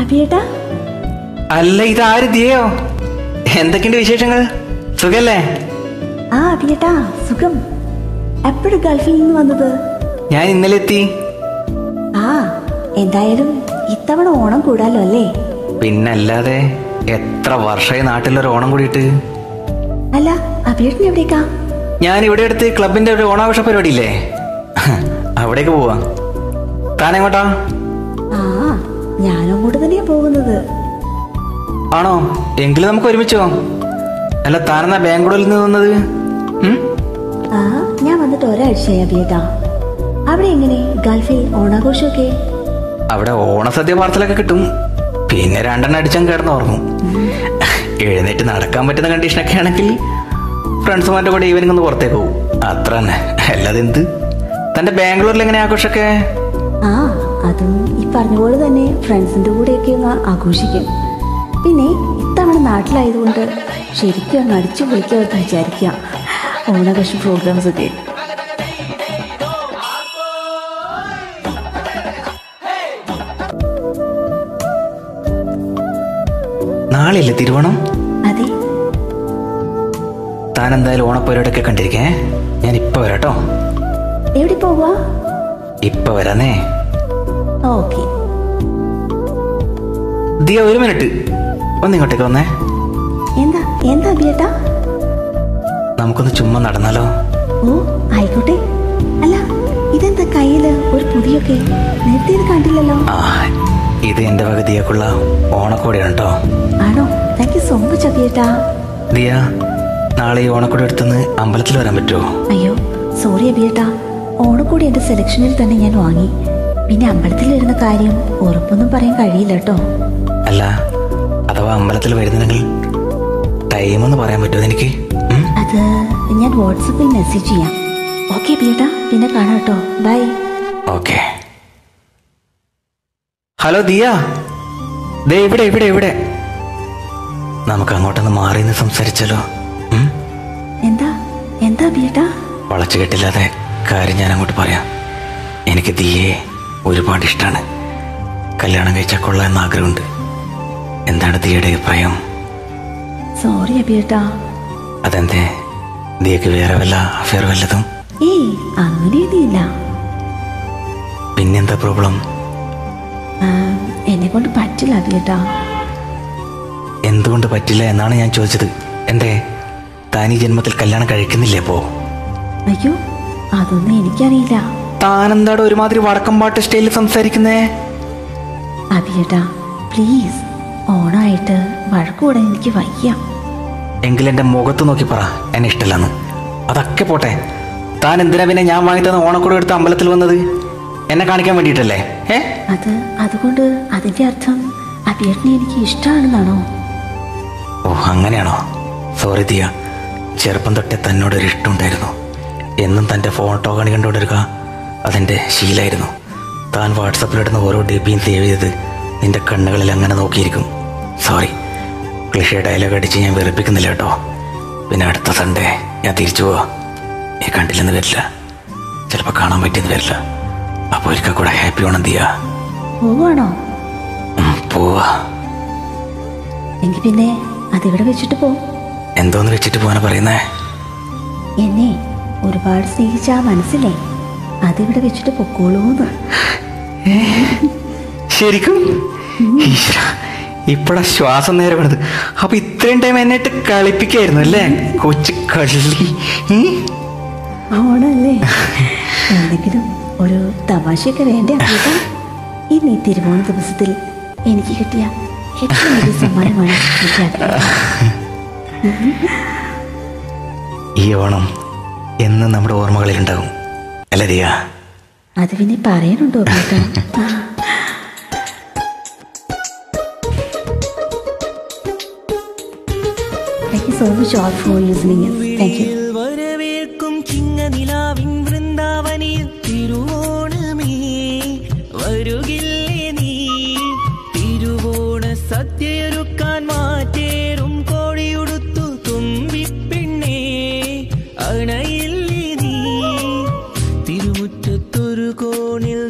അഭിയേട്ടാ. അല്ല, ഇതാര് ദിയോ? എന്തൊക്കെയുണ്ട് വിശേഷങ്ങൾ? സുഖല്ലേ? ആ അഭിയേട്ടാ, സുഖം. എപ്പോഴും ഗൾഫിൽ നിന്ന് വന്നത്? ഞാൻ ഇന്നലെ എത്തി. ആ, എന്തായാലും ഇത്തവണ ഓണം കൂടാലോ അല്ലേ? പിന്നല്ലാതെ, എത്ര വർഷമായി നാട്ടിലൊരു ഓണം കൂടിയിട്ട്. അല്ല, അഭിയേട്ടൻ എവിടേക്കാ? ഞാൻ ഇവിടെ അടുത്ത് ക്ലബിന്റെ ഒരു ഓണാഘോഷ പരിപാടി ഇല്ലേ, അവിടേക്ക് പോവാ. താനെങ്ങോട്ടാ? ആ, ഞാനും കൂടെ തന്നെയാ പോകുന്നത്. ആണോ? എങ്കിലും നമുക്ക് ഒരുമിച്ചോ. അല്ല, താനെന്നാ ബാംഗ്ലൂരിൽ നിന്ന് വന്നത്? ആ, ഞാൻ വന്നിട്ട് ഒരാഴ്ചയായി അഭിയേട്ടാ. അവിടെ എങ്ങനെ ഗൾഫിൽ ഓണാഘോഷമൊക്കെ? അവിടെ ഓണസദ്യ പാർസലൊക്കെ കിട്ടും. പിന്നെ രണ്ടെണ്ണം അടിച്ചാൽ കിടന്ന് ഉറങ്ങും. എഴുന്നേറ്റ് നടക്കാൻ പറ്റുന്ന കണ്ടീഷനൊക്കെ ആണെങ്കിൽ ഫ്രണ്ട്സുമാരുടെ കൂടെ ഈവനിങ് ഒന്ന് പുറത്തേക്ക് പോകും. അത്ര തന്നെ, അല്ലാതെ എന്ത്. തന്റെ ബാംഗ്ലൂരിൽ എങ്ങനെ ആഘോഷമൊക്കെ? ആ, അതും ഈ പറഞ്ഞ പോലെ തന്നെ ഫ്രണ്ട്സിന്റെ കൂടെയൊക്കെ ഒന്ന് ആഘോഷിക്കും. പിന്നെ ഇത്തവണ നാട്ടിലായതുകൊണ്ട് ശരിക്കും അങ്ങ് അടിച്ചു പൊളിക്കാമെന്ന് വിചാരിക്കുക ഓണാഘോഷ പ്രോഗ്രാംസ് ഒക്കെ. നാളെയല്ലേ തിരുവോണം? അതെ. താൻ എന്തായാലും ഓണപ്പരിപാടിയൊക്കെ കണ്ടിരിക്കേ. ഞാൻ ഇപ്പൊ വരാട്ടോ. എവിടെ പോവാ? ഇപ്പൊ വരാന്നേ. ഓക്കെ. ദിയ, ഒരു മിനിറ്റ്, ഒന്നിങ്ങോട്ടേക്ക് വന്നേ. എന്താ എന്താ അഭിയേട്ടാ? നമുക്കൊന്ന് ചുമ്മാ നടന്നാലോ? ഓ, ആയിക്കോട്ടെ. അല്ല, ഇതെന്താ കയ്യില് ഒരു പുതിയൊക്കെ? നേരത്തെ ഇത് കണ്ടില്ലല്ലോ. ആ, ഇത് എന്റെ വക ദിയക്കുള്ള ഓണക്കോടിയാണ് കേട്ടോ. ആണോ? താങ്ക് യു സോ മച്ച് അഭിയേട്ടാ. ദിയ, നാളെ ഈ ഓണക്കോടി എടുത്തുനിന്ന് അമ്പലത്തിൽ വരാൻ പറ്റുമോ? അയ്യോ, സോറി അഭിയേട്ടാ. ഓണക്കോടി എന്റെ സെലക്ഷനിൽ തന്നെ ഞാൻ വാങ്ങി. പിന്നെ അമ്പലത്തിൽ വരുന്ന കാര്യം ഉറപ്പൊന്നും പറയാൻ കഴിയില്ല കേട്ടോ. അല്ല, അഥവാ അമ്പലത്തിൽ വരുന്നുണ്ടെങ്കിൽ ടൈം ഒന്ന് പറയാൻ പറ്റുമോ എനിക്ക്? അത് ഞാൻ വാട്സപ്പിൽ മെസ്സേജ് ചെയ്യാം. ഓക്കെ അഭിയേട്ടാ, പിന്നെ കാണാം കേട്ടോ. ബൈ. ഓക്കെ. ഹലോ ദിയ, ദേ ഇവിടെ ഇവിടെ ഇവിടെ. നമുക്ക് അങ്ങോട്ടൊന്ന് മാറി നിന്ന് സംസാരിച്ചാലോ? എന്താ എന്താ അഭിയേട്ടാ? വളച്ചു കെട്ടില്ലാതെ കാര്യം ഞാൻ അങ്ങോട്ട് പറയാം. എനിക്ക് ദിയെ ഒരുപാട് ഇഷ്ടമാണ്. കല്യാണം കഴിച്ചാൽ കൊള്ളാം എന്ന ആഗ്രഹമുണ്ട്. എന്താണ് ദിയയുടെ അഭിപ്രായം? സോറി അഭിയേട്ടാ. അതെന്തേ? ദിയക്ക് വേറെ വല്ല അഫെയർ വല്ലതും? ഏയ്, അങ്ങനെയൊന്നുമില്ല. പിന്നെന്താ പ്രോബ്ലം? എന്നെ കൊണ്ട് പറ്റില്ല അഭിയേട്ടാ. എന്തുകൊണ്ട് പറ്റില്ല എന്നാണ് ഞാൻ ചോദിച്ചത്. എന്തേ, താൻ ഈ ജന്മത്തിൽ കല്യാണം കഴിക്കുന്നില്ലേ അപ്പോ? അയ്യോ, അതൊന്നും എനിക്കറിയില്ല. താനെന്താടോ ഒരുമാതിരി വടക്കംപാട്ട് സ്റ്റൈലിൽ സംസാരിക്കുന്നേ? അഭിയേട്ടാ പ്ലീസ്, ഓണായിട്ട് വഴക്കൂടാൻ എനിക്ക് വയ്യ. എങ്കിലെന്റെ മുഖത്ത് നോക്കി പറ എന്നെ ഇഷ്ടമല്ലെന്ന്. അതൊക്കെ പോട്ടെ, താൻ എന്തിനാ പിന്നെ ഞാൻ വാങ്ങിത്തന്ന ഓണക്കൂടെ എടുത്ത് അമ്പലത്തിൽ വന്നത്? എന്നെ കാണിക്കാൻ വേണ്ടിയിട്ടല്ലേ? അതുകൊണ്ട് അതിന്റെ അർത്ഥം അഭിയേട്ടനെ എനിക്ക് ഇഷ്ടമാണെന്നാണോ? ഓ, അങ്ങനെയാണോ? സോറി ദിയ, ചെറുപ്പം തൊട്ടേ തന്നോടൊരു ഇഷ്ടമുണ്ടായിരുന്നു. എന്നും തൻ്റെ ഫോട്ടോ കണി കണ്ടുകൊണ്ടിരിക്കുക അതെൻ്റെ ശീലമായിരുന്നു. താൻ വാട്സപ്പിലിടുന്ന ഓരോ ഡിപിയും സേവ് ചെയ്ത് നിന്റെ കണ്ണുകളിൽ അങ്ങനെ നോക്കിയിരിക്കും. സോറി, ക്ലിഷേ ഡയലോഗ് അടിച്ച് ഞാൻ വെറുപ്പിക്കുന്നില്ല കേട്ടോ. പിന്നെ അടുത്ത സൺഡേ ഞാൻ തിരിച്ചു പോവാ. നീ കണ്ടില്ലെന്ന് വരില്ല, ചിലപ്പോൾ കാണാൻ പറ്റിയെന്ന് വരില്ല. അപ്പോൾ ഒരിക്കൽ കൂടെ ഹാപ്പി ഓണം ദിയ. പോവാണോ? പോവാ. എങ്കിൽ പിന്നെ അതിവിടെ വെച്ചിട്ട് പോ. എന്തോന്ന് വെച്ചിട്ട് പോകാനാ പറയുന്നേ? എന്നെ ഒരുപാട് സ്നേഹിച്ച ആ മനസ്സിലെ അതിവിടെ വെച്ചിട്ട് പൊക്കോളൂന്ന്. ശരിക്കും? ഇപ്പഴാ ശ്വാസം നേരെ വീണത്. അപ്പൊ ഇത്രയും ടൈം എന്നിട്ട് കളിപ്പിക്കായിരുന്നു അല്ലേ കൊച്ചു കളി? ഓണല്ലേ, എന്തെങ്കിലും ഒരു തമാശയൊക്കെ വേണ്ടേ അഭിയേട്ടാ? ഇന്ന് ഈ തിരുവോണ ദിവസത്തിൽ എനിക്ക് കിട്ടിയ ഏറ്റവും വലിയ സമ്മാനമാണ് ഈ ഓണം എന്നും നമ്മുടെ ഓർമ്മകളിലുണ്ടാവും അല്ലേ ദിയ? അത് പിന്നെ പറയാനുണ്ടോ അഭിയേട്ടാ? Thank you so much all for listening. Thank you. വരവേൽക്കും ചിങ്ങനിലാവിൻ വൃന്ദാവനിൽ തിരുവോണമേ വരുകില്ലേ നീ? തിരുവോണ സദ്യയൊരുക്കാൻ മാറ്റേറും കോഴിയുടുത്തു തുമ്പിപ്പെണ്ണേ അണയില്ലേ നീ? തിരുമുറ്റത്തൊരു കോണിൽ